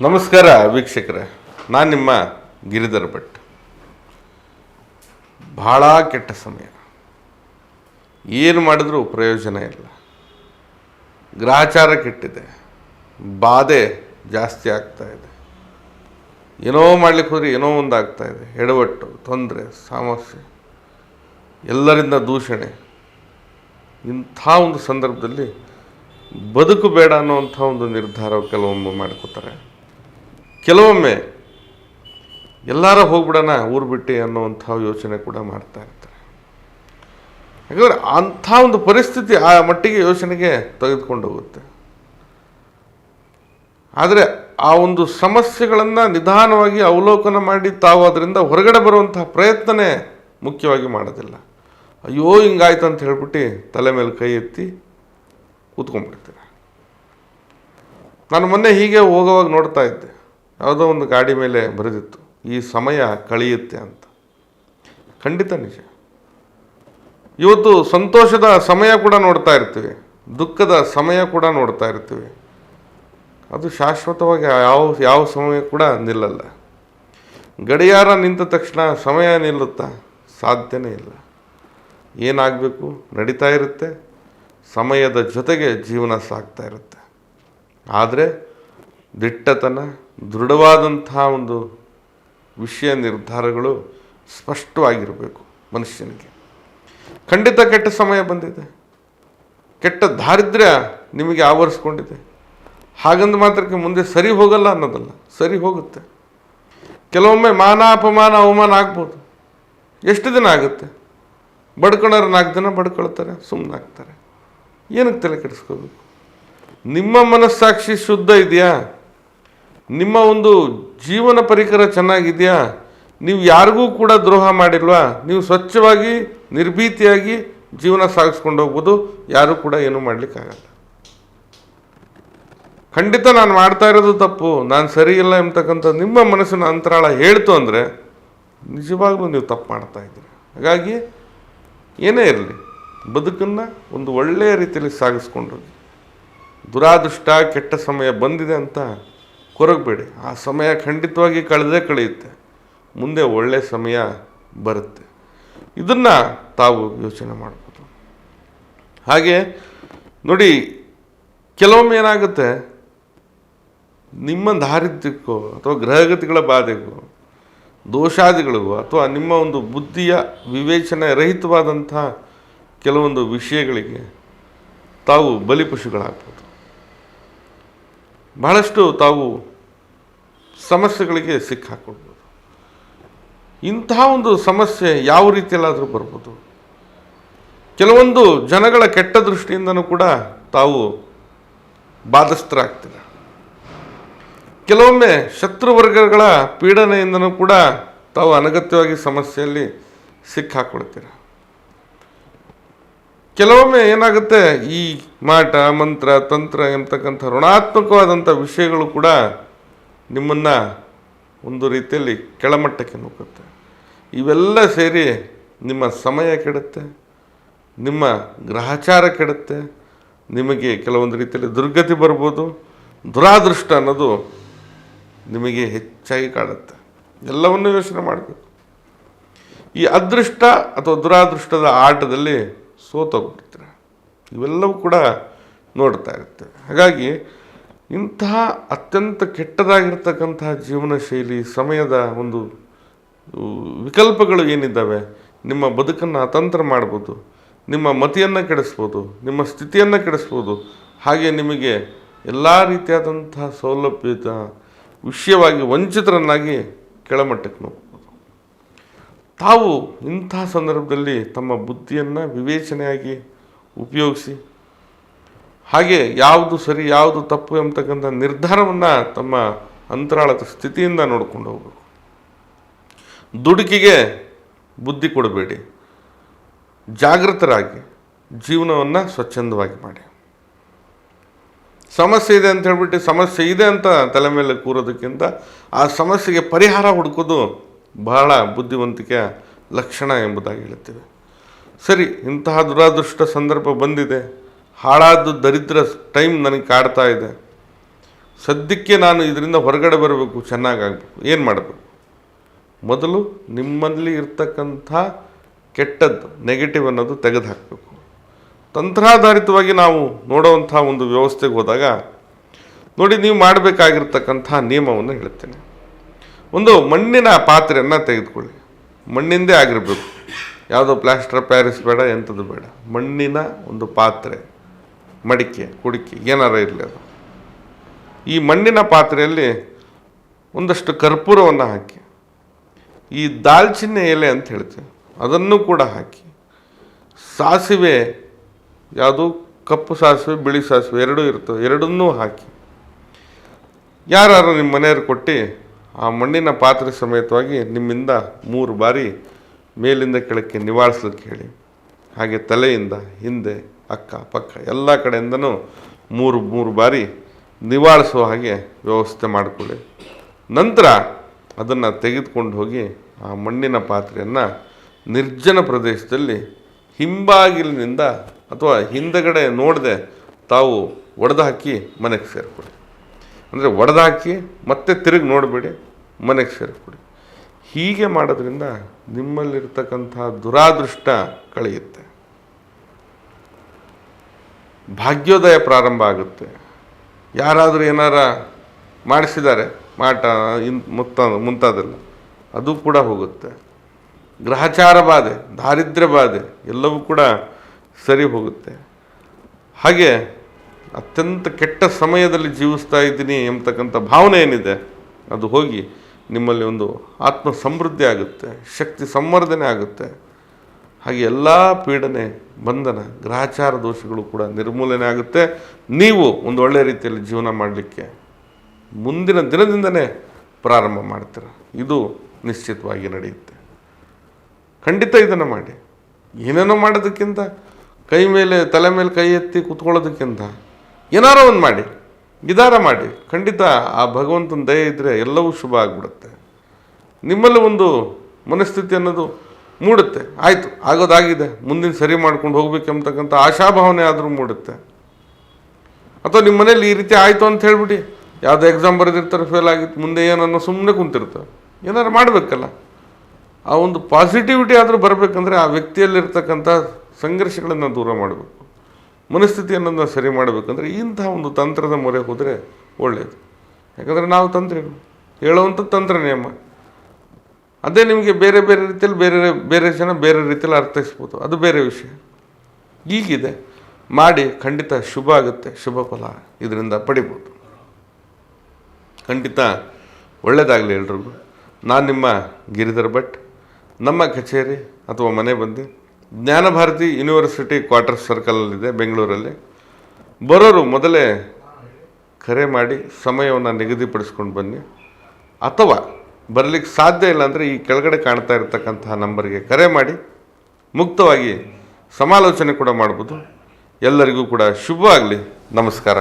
ನಮಸ್ಕಾರ ವೀಕ್ಷಕರೇ, ನಾನು ನಿಮ್ಮ ಗಿರಿಧರ್ ಭಟ್. ಭಾಳ ಕೆಟ್ಟ ಸಮಯ, ಏನು ಮಾಡಿದ್ರೂ ಪ್ರಯೋಜನ ಇಲ್ಲ. ಗ್ರಹಚಾರ ಕೆಟ್ಟಿದೆ, ಬಾಧೆ ಜಾಸ್ತಿ ಆಗ್ತಾ ಇದೆ. ಏನೋ ಮಾಡ್ಲಿಕ್ಕೆ ಹೋದರೆ ಏನೋ ಒಂದು ಆಗ್ತಾ ಇದೆ. ಎಡವಟ್ಟು, ತೊಂದರೆ, ಸಮಸ್ಯೆ, ಎಲ್ಲರಿಂದ ದೂಷಣೆ. ಇಂಥ ಒಂದು ಸಂದರ್ಭದಲ್ಲಿ ಬದುಕು ಬೇಡ ಅನ್ನೋವಂಥ ಒಂದು ನಿರ್ಧಾರ ಕೆಲವೊಮ್ಮೆ ಮಾಡ್ಕೋತಾರೆ. ಕೆಲವೊಮ್ಮೆ ಎಲ್ಲಾರ ಹೋಗ್ಬಿಡೋಣ ಊರು ಬಿಟ್ಟು ಅನ್ನೋವಂಥ ಯೋಚನೆ ಕೂಡ ಮಾಡ್ತಾ ಇರ್ತಾರೆ. ಯಾಕಂದರೆ ಅಂಥ ಒಂದು ಪರಿಸ್ಥಿತಿ ಆ ಮಟ್ಟಿಗೆ ಯೋಚನೆಗೆ ತೆಗೆದುಕೊಂಡು ಹೋಗುತ್ತೆ. ಆದರೆ ಆ ಒಂದು ಸಮಸ್ಯೆಗಳನ್ನು ನಿಧಾನವಾಗಿ ಅವಲೋಕನ ಮಾಡಿ ತಾವು ಅದರಿಂದ ಹೊರಗಡೆ ಬರುವಂತಹ ಪ್ರಯತ್ನನೇ ಮುಖ್ಯವಾಗಿ ಮಾಡೋದಿಲ್ಲ. ಅಯ್ಯೋ ಹಿಂಗಾಯ್ತು ಅಂತ ಹೇಳ್ಬಿಟ್ಟು ತಲೆ ಮೇಲೆ ಕೈ ಎತ್ತಿ ಕೂತ್ಕೊಂಡ್ಬಿಡ್ತಾರೆ. ನಾನು ಮೊನ್ನೆ ಹೀಗೆ ಹೋಗೋವಾಗ ನೋಡ್ತಾ ಇದ್ದೆ, ಯಾವುದೋ ಒಂದು ಗಾಡಿ ಮೇಲೆ ಬರೆದಿತ್ತು, ಈ ಸಮಯ ಕಳೆಯುತ್ತೆ ಅಂತ. ಖಂಡಿತ ನಿಜ. ಇವತ್ತು ಸಂತೋಷದ ಸಮಯ ಕೂಡ ನೋಡ್ತಾ ಇರ್ತೀವಿ, ದುಃಖದ ಸಮಯ ಕೂಡ ನೋಡ್ತಾ ಇರ್ತೀವಿ. ಅದು ಶಾಶ್ವತವಾಗಿ ಯಾವ ಸಮಯ ಕೂಡ ನಿಲ್ಲಲ್ಲ. ಗಡಿಯಾರ ನಿಂತ ತಕ್ಷಣ ಸಮಯ ನಿಲ್ಲುತ್ತಾ? ಸಾಧ್ಯನೇ ಇಲ್ಲ. ಏನಾಗಬೇಕು ನಡೀತಾ ಇರುತ್ತೆ, ಸಮಯದ ಜೊತೆಗೆ ಜೀವನ ಸಾಗ್ತಾ ಇರುತ್ತೆ. ಆದರೆ ದಿಟ್ಟತನ, ದೃಢವಾದಂಥ ಒಂದು ವಿಷಯ ನಿರ್ಧಾರಗಳು ಸ್ಪಷ್ಟವಾಗಿರಬೇಕು ಮನುಷ್ಯನಿಗೆ. ಖಂಡಿತ ಕೆಟ್ಟ ಸಮಯ ಬಂದಿದೆ, ಕೆಟ್ಟ ದಾರಿದ್ರ್ಯ ನಿಮಗೆ ಆವರಿಸ್ಕೊಂಡಿದೆ. ಹಾಗಂದು ಮಾತ್ರಕ್ಕೆ ಮುಂದೆ ಸರಿ ಹೋಗಲ್ಲ ಅನ್ನೋದಲ್ಲ, ಸರಿ ಹೋಗುತ್ತೆ. ಕೆಲವೊಮ್ಮೆ ಮಾನ ಅಪಮಾನ ಅವಮಾನ ಆಗ್ಬೋದು. ಎಷ್ಟು ದಿನ ಆಗುತ್ತೆ? ಬಡ್ಕೊಳ್ಳೋರು 4 ದಿನ ಬಡ್ಕೊಳ್ತಾರೆ, ಸುಮ್ಮನಾಗ್ತಾರೆ. ಏನಕ್ಕೆ ತಲೆ ಕೆಡಿಸ್ಕೋಬೇಕು? ನಿಮ್ಮ ಮನಸ್ಸಾಕ್ಷಿ ಶುದ್ಧ ಇದೆಯಾ? ನಿಮ್ಮ ಒಂದು ಜೀವನ ಪರಿಕರ ಚೆನ್ನಾಗಿದೆಯಾ? ನೀವು ಯಾರಿಗೂ ಕೂಡ ದ್ರೋಹ ಮಾಡಿಲ್ವಾ? ನೀವು ಸ್ವಚ್ಛವಾಗಿ ನಿರ್ಭೀತಿಯಾಗಿ ಜೀವನ ಸಾಗಿಸ್ಕೊಂಡು ಹೋಗ್ಬೋದು. ಯಾರೂ ಕೂಡ ಏನೂ ಮಾಡಲಿಕ್ಕಾಗಲ್ಲ. ಖಂಡಿತ ನಾನು ಮಾಡ್ತಾ ಇರೋದು ತಪ್ಪು, ನಾನು ಸರಿ ಇಲ್ಲ ಎಂಬತಕ್ಕಂಥ ನಿಮ್ಮ ಮನಸ್ಸಿನ ಅಂತರಾಳ ಹೇಳ್ತು ಅಂದರೆ ನಿಜವಾಗ್ಲೂ ನೀವು ತಪ್ಪು ಮಾಡ್ತಾ ಇದ್ದೀರಿ. ಹಾಗಾಗಿ ಏನೇ ಇರಲಿ, ಬದುಕನ್ನು ಒಂದು ಒಳ್ಳೆಯ ರೀತಿಯಲ್ಲಿ ಸಾಗಿಸ್ಕೊಂಡು ದುರಾದೃಷ್ಟ, ಕೆಟ್ಟ ಸಮಯ ಬಂದಿದೆ ಅಂತ ಕೊರಗಬೇಡಿ. ಆ ಸಮಯ ಖಂಡಿತವಾಗಿ ಕಳೆಯುತ್ತೆ. ಮುಂದೆ ಒಳ್ಳೆಯ ಸಮಯ ಬರುತ್ತೆ. ಇದನ್ನು ತಾವು ಯೋಚನೆ ಮಾಡ್ಬೋದು. ಹಾಗೆ ನೋಡಿ, ಕೆಲವೊಮ್ಮೆ ಏನಾಗುತ್ತೆ, ನಿಮ್ಮ ದಾರಿದ್ರ್ಯಕ್ಕೋ ಅಥವಾ ಗ್ರಹಗತಿಗಳ ಬಾಧೆಗೋ, ದೋಷಾದಿಗಳಿಗೋ, ಅಥವಾ ನಿಮ್ಮ ಒಂದು ಬುದ್ಧಿಯ ವಿವೇಚನೆ ರಹಿತವಾದಂಥ ಕೆಲವೊಂದು ವಿಷಯಗಳಿಗೆ ತಾವು ಬಲಿಪಶುಗಳಾಗ್ಬೋದು. ಬಹಳಷ್ಟು ತಾವು ಸಮಸ್ಯೆಗಳಿಗೆ ಸಿಕ್ಕಾಕೊಳ್ಬೋದು. ಇಂತಹ ಒಂದು ಸಮಸ್ಯೆ ಯಾವ ರೀತಿಯಲ್ಲಾದರೂ ಬರ್ಬೋದು. ಕೆಲವೊಂದು ಜನಗಳ ಕೆಟ್ಟ ದೃಷ್ಟಿಯಿಂದನೂ ಕೂಡ ತಾವು ಬಾಧಿಸ್ತರಾಗ್ತೀರ. ಕೆಲವೊಮ್ಮೆ ಶತ್ರುವರ್ಗಗಳ ಪೀಡನೆಯಿಂದನೂ ಕೂಡ ತಾವು ಅನಗತ್ಯವಾಗಿ ಸಮಸ್ಯೆಯಲ್ಲಿ ಸಿಕ್ಕಾಕೊಳ್ತೀರ. ಕೆಲವೊಮ್ಮೆ ಏನಾಗುತ್ತೆ, ಈ ಮಾಟ ಮಂತ್ರ ತಂತ್ರ ಎಂಬತಕ್ಕಂಥ ಋಣಾತ್ಮಕವಾದಂಥ ವಿಷಯಗಳು ಕೂಡ ನಿಮ್ಮನ್ನು ಒಂದು ರೀತಿಯಲ್ಲಿ ಕೆಳಮಟ್ಟಕ್ಕೆ ನೂಕುತ್ತೆ. ಇವೆಲ್ಲ ಸೇರಿ ನಿಮ್ಮ ಸಮಯ ಕೆಡುತ್ತೆ, ನಿಮ್ಮ ಗ್ರಹಚಾರ ಕೆಡುತ್ತೆ, ನಿಮಗೆ ಕೆಲವೊಂದು ರೀತಿಯಲ್ಲಿ ದುರ್ಗತಿ ಬರ್ಬೋದು. ದುರಾದೃಷ್ಟ ಅನ್ನೋದು ನಿಮಗೆ ಹೆಚ್ಚಾಗಿ ಕಾಡುತ್ತೆ. ಎಲ್ಲವನ್ನೂ ಯೋಚನೆ ಮಾಡಬೇಕು. ಈ ಅದೃಷ್ಟ ಅಥವಾ ದುರಾದೃಷ್ಟದ ಆಟದಲ್ಲಿ ಸೋತೋಗ್ಬಿಡ್ತೀರ. ಇವೆಲ್ಲವೂ ಕೂಡ ನೋಡ್ತಾ ಇರ್ತೇವೆ. ಹಾಗಾಗಿ ಇಂತಹ ಅತ್ಯಂತ ಕೆಟ್ಟದಾಗಿರ್ತಕ್ಕಂತಹ ಜೀವನ ಶೈಲಿ, ಸಮಯದ ಒಂದು ವಿಕಲ್ಪಗಳು ಏನಿದ್ದಾವೆ, ನಿಮ್ಮ ಬದುಕನ್ನು ಅತಂತ್ರ ಮಾಡ್ಬೋದು, ನಿಮ್ಮ ಮತಿಯನ್ನು ಕೆಡಿಸ್ಬೋದು, ನಿಮ್ಮ ಸ್ಥಿತಿಯನ್ನು ಕೆಡಿಸ್ಬೋದು. ಹಾಗೆ ನಿಮಗೆ ಎಲ್ಲ ರೀತಿಯಾದಂಥ ಸೌಲಭ್ಯದ ವಿಷಯವಾಗಿ ವಂಚಿತರನ್ನಾಗಿ ಕೆಳಮಟ್ಟಕ್ಕೆ ನೋಡ್ಬೋದು. ತಾವು ಇಂತಹ ಸಂದರ್ಭದಲ್ಲಿ ತಮ್ಮ ಬುದ್ಧಿಯನ್ನು ವಿವೇಚನೆಯಾಗಿ ಉಪಯೋಗಿಸಿ, ಹಾಗೆ ಯಾವುದು ಸರಿ ಯಾವುದು ತಪ್ಪು ಎಂಬತಕ್ಕಂಥ ನಿರ್ಧಾರವನ್ನು ತಮ್ಮ ಅಂತರಾಳದ ಸ್ಥಿತಿಯಿಂದ ನೋಡ್ಕೊಂಡು ಹೋಗಬೇಕು. ದುಡುಕಿಗೆ ಬುದ್ಧಿ ಕೊಡಬೇಡಿ. ಜಾಗೃತರಾಗಿ ಜೀವನವನ್ನು ಸ್ವಚ್ಛಂದವಾಗಿ ಮಾಡಿ. ಸಮಸ್ಯೆ ಇದೆ ಅಂತ ಹೇಳ್ಬಿಟ್ಟು ಸಮಸ್ಯೆ ಇದೆ ಅಂತ ತಲೆ ಮೇಲೆ ಕೂರೋದಕ್ಕಿಂತ ಆ ಸಮಸ್ಯೆಗೆ ಪರಿಹಾರ ಹುಡುಕೋದು ಬಹಳ ಬುದ್ಧಿವಂತಿಕೆಯ ಲಕ್ಷಣ ಎಂಬುದಾಗಿ ಹೇಳ್ತೀವಿ. ಸರಿ, ಇಂತಹ ದುರಾದೃಷ್ಟ ಸಂದರ್ಭ ಬಂದಿದೆ, ಹಾಳಾದ ದರಿದ್ರ ಟೈಮ್ ನನಗೆ ಕಾಡ್ತಾ ಇದೆ, ಸದ್ಯಕ್ಕೆ ನಾನು ಇದರಿಂದ ಹೊರಗಡೆ ಬರಬೇಕು, ಚೆನ್ನಾಗಾಗಬೇಕು, ಏನು ಮಾಡಬೇಕು? ಮೊದಲು ನಿಮ್ಮಲ್ಲಿ ಇರ್ತಕ್ಕಂಥ ಕೆಟ್ಟದ್ದು, ನೆಗೆಟಿವ್ ಅನ್ನೋದು ತೆಗೆದು ಹಾಕಬೇಕು. ತಂತ್ರಾಧಾರಿತವಾಗಿ ನಾವು ನೋಡುವಂಥ ಒಂದು ವ್ಯವಸ್ಥೆಗೆ ಹೋದಾಗ ನೋಡಿ, ನೀವು ಮಾಡಬೇಕಾಗಿರ್ತಕ್ಕಂಥ ನಿಯಮವನ್ನು ಹೇಳ್ತೇನೆ. ಒಂದು ಮಣ್ಣಿನ ಪಾತ್ರೆಯನ್ನು ತೆಗೆದುಕೊಳ್ಳಿ, ಮಣ್ಣಿಂದೇ ಆಗಿರಬೇಕು, ಯಾವುದೋ ಪ್ಲಾಸ್ಟರ್ ಪ್ಯಾರಿಸ್ ಬೇಡ, ಎಂಥದ್ದು ಬೇಡ. ಮಣ್ಣಿನ ಒಂದು ಪಾತ್ರೆ, ಮಡಿಕೆ, ಕುಡಿಕೆ ಏನಾರ ಇರಲಿ ಅದು. ಈ ಮಣ್ಣಿನ ಪಾತ್ರೆಯಲ್ಲಿ ಒಂದಷ್ಟು ಕರ್ಪೂರವನ್ನು ಹಾಕಿ, ಈ ದಾಲ್ಚಿನ್ನಿ ಎಲೆ ಅಂತ ಹೇಳ್ತೀವಿ ಅದನ್ನು ಕೂಡ ಹಾಕಿ, ಸಾಸಿವೆ, ಯಾವುದು ಕಪ್ಪು ಸಾಸಿವೆ ಬಿಳಿ ಸಾಸಿವೆ ಎರಡೂ ಇರ್ತವೆ, ಎರಡನ್ನೂ ಹಾಕಿ ಯಾರು ನಿಮ್ಮ ಮನೆಯವ್ರು ಕೊಟ್ಟು ಆ ಮಣ್ಣಿನ ಪಾತ್ರೆ ಸಮೇತವಾಗಿ ನಿಮ್ಮಿಂದ 3 ಬಾರಿ ಮೇಲಿಂದ ಕೆಳಕ್ಕೆ ನಿವಾಳಿಸ್ಲಿಕ್ಕೆ ಹೇಳಿ. ಹಾಗೆ ತಲೆಯಿಂದ ಹಿಂದೆ ಅಕ್ಕ ಪಕ್ಕ ಎಲ್ಲ ಕಡೆಯಿಂದನೂ 3 ಬಾರಿ ನಿವಾಳಿಸುವ ಹಾಗೆ ವ್ಯವಸ್ಥೆ ಮಾಡಿಕೊಳ್ಳಿ. ನಂತರ ಅದನ್ನು ತೆಗೆದುಕೊಂಡು ಹೋಗಿ ಆ ಮಣ್ಣಿನ ಪಾತ್ರೆಯನ್ನು ನಿರ್ಜನ ಪ್ರದೇಶದಲ್ಲಿ ಹಿಂಬಾಗಿಲಿನಿಂದ ಅಥವಾ ಹಿಂದಗಡೆ ನೋಡದೆ ತಾವು ಒಡೆದು ಹಾಕಿ ಮನೆಗೆ ಸೇರಿಕೊಡಿ. ಅಂದರೆ ಒಡೆದು ಹಾಕಿ ಮತ್ತೆ ತಿರುಗಿ ನೋಡಬೇಡಿ, ಮನೆಗೆ ಸೇರಿಕೊಡಿ. ಹೀಗೆ ಮಾಡೋದ್ರಿಂದ ನಿಮ್ಮಲ್ಲಿರ್ತಕ್ಕಂಥ ದುರಾದೃಷ್ಟ ಕಳೆಯುತ್ತೆ, ಭಾಗ್ಯೋದಯ ಪ್ರಾರಂಭ ಆಗುತ್ತೆ. ಯಾರಾದರೂ ಏನಾರ ಮಾಡಿಸಿದ್ದಾರೆ ಮಾಟ ಮುಂತಾದೆಲ್ಲ ಅದು ಕೂಡ ಹೋಗುತ್ತೆ. ಗ್ರಹಚಾರ ಬಾಧೆ, ದಾರಿದ್ರ್ಯ ಬಾಧೆ ಎಲ್ಲವೂ ಕೂಡ ಸರಿ ಹೋಗುತ್ತೆ. ಹಾಗೆ ಅತ್ಯಂತ ಕೆಟ್ಟ ಸಮಯದಲ್ಲಿ ಜೀವಿಸ್ತಾ ಇದ್ದೀನಿ ಎಂಬತಕ್ಕಂಥ ಭಾವನೆ ಏನಿದೆ ಅದು ಹೋಗಿ ನಿಮ್ಮಲ್ಲಿ ಒಂದು ಆತ್ಮ ಸಮೃದ್ಧಿ ಆಗುತ್ತೆ, ಶಕ್ತಿ ಸಂವರ್ಧನೆ ಆಗುತ್ತೆ. ಹಾಗೆ ಎಲ್ಲ ಪೀಡನೆ, ಬಂಧನ, ಗ್ರಹಚಾರ ದೋಷಗಳು ಕೂಡ ನಿರ್ಮೂಲನೆ ಆಗುತ್ತೆ. ನೀವು ಒಂದು ಒಳ್ಳೆಯ ರೀತಿಯಲ್ಲಿ ಜೀವನ ಮಾಡಲಿಕ್ಕೆ ಮುಂದಿನ ದಿನದಿಂದನೇ ಪ್ರಾರಂಭ ಮಾಡ್ತೀರ. ಇದು ನಿಶ್ಚಿತವಾಗಿ ನಡೆಯುತ್ತೆ. ಖಂಡಿತ ಇದನ್ನು ಮಾಡಿ. ಏನೇನೋ ಮಾಡೋದಕ್ಕಿಂತ, ಕೈ ಮೇಲೆ ತಲೆ ಮೇಲೆ ಕೈ ಎತ್ತಿ ಕೂತ್ಕೊಳ್ಳೋದಕ್ಕಿಂತ ಏನಾರೋ ಒಂದು ಮಾಡಿ, ಇದಾರ ಮಾಡಿ. ಖಂಡಿತ ಆ ಭಗವಂತನ ದಯೆ ಇದ್ದರೆ ಎಲ್ಲವೂ ಶುಭ ಆಗಿಬಿಡುತ್ತೆ. ನಿಮ್ಮಲ್ಲಿ ಒಂದು ಮನಸ್ಥಿತಿ ಅನ್ನೋದು ಮೂಡುತ್ತೆ. ಆಯಿತು, ಆಗೋದಾಗಿದೆ, ಮುಂದಿನ ಸರಿ ಮಾಡ್ಕೊಂಡು ಹೋಗ್ಬೇಕೆಂಬತಕ್ಕಂಥ ಆಶಾಭಾವನೆ ಆದರೂ ಮೂಡುತ್ತೆ. ಅಥವಾ ನಿಮ್ಮ ಮನೇಲಿ ಈ ರೀತಿ ಆಯಿತು ಅಂತ ಹೇಳ್ಬಿಟ್ಟು ಯಾವುದೋ ಎಕ್ಸಾಮ್ ಬರೆದಿರ್ತಾರೆ, ಫೇಲ್ ಆಗಿತ್ತು, ಮುಂದೆ ಏನನ್ನೋ ಸುಮ್ಮನೆ ಕುಂತಿರ್ತಾರೆ. ಏನಾರು ಮಾಡಬೇಕಲ್ಲ, ಆ ಒಂದು ಪಾಸಿಟಿವಿಟಿ ಆದರೂ ಬರಬೇಕಂದ್ರೆ ಆ ವ್ಯಕ್ತಿಯಲ್ಲಿರ್ತಕ್ಕಂಥ ಸಂಘರ್ಷಗಳನ್ನು ದೂರ ಮಾಡಬೇಕು, ಮನಸ್ಥಿತಿಯನ್ನು ಸರಿ ಮಾಡಬೇಕಂದ್ರೆ ಇಂಥ ಒಂದು ತಂತ್ರದ ಮೊರೆ ಹೋದರೆ ಒಳ್ಳೆಯದು. ಯಾಕಂದರೆ ನಾವು ತಂತ್ರಿಗಳು, ಹೇಳುವಂಥ ತಂತ್ರ ನಿಯಮ ಅದೇ. ನಿಮಗೆ ಬೇರೆ ಬೇರೆ ರೀತಿಯಲ್ಲಿ ಬೇರೆ ಜನ ಬೇರೆ ರೀತಿಯಲ್ಲಿ ಅರ್ಥೈಸ್ಬೋದು, ಅದು ಬೇರೆ ವಿಷಯ. ಈಗಿದೆ ಮಾಡಿ, ಖಂಡಿತ ಶುಭ ಆಗುತ್ತೆ, ಶುಭ ಫಲ ಇದರಿಂದ ಪಡಿಬೋದು. ಖಂಡಿತ ಒಳ್ಳೆಯದಾಗಲಿ ಎಲ್ರಿಗೂ. ನಾನು ನಿಮ್ಮ ಗಿರಿಧರ್ ಭಟ್. ನಮ್ಮ ಕಚೇರಿ ಅಥವಾ ಮನೆ ಬಂದು ಜ್ಞಾನಭಾರತಿ ಯೂನಿವರ್ಸಿಟಿ ಕ್ವಾರ್ಟರ್ ಸರ್ಕಲಲ್ಲಿದೆ ಬೆಂಗಳೂರಲ್ಲಿ. ಬರೋರು ಮೊದಲೇ ಕರೆ ಮಾಡಿ ಸಮಯವನ್ನು ನಿಗದಿಪಡಿಸ್ಕೊಂಡು ಬನ್ನಿ. ಅಥವಾ ಬರಲಿಕ್ಕೆ ಸಾಧ್ಯ ಇಲ್ಲ ಅಂದರೆ ಈ ಕೆಳಗಡೆ ಕಾಣ್ತಾ ಇರತಕ್ಕಂತಹ ನಂಬರ್ಗೆ ಕರೆ ಮಾಡಿ ಮುಕ್ತವಾಗಿ ಸಮಾಲೋಚನೆ ಕೂಡ ಮಾಡ್ಬೋದು. ಎಲ್ಲರಿಗೂ ಕೂಡ ಶುಭವಾಗಲಿ. ನಮಸ್ಕಾರ.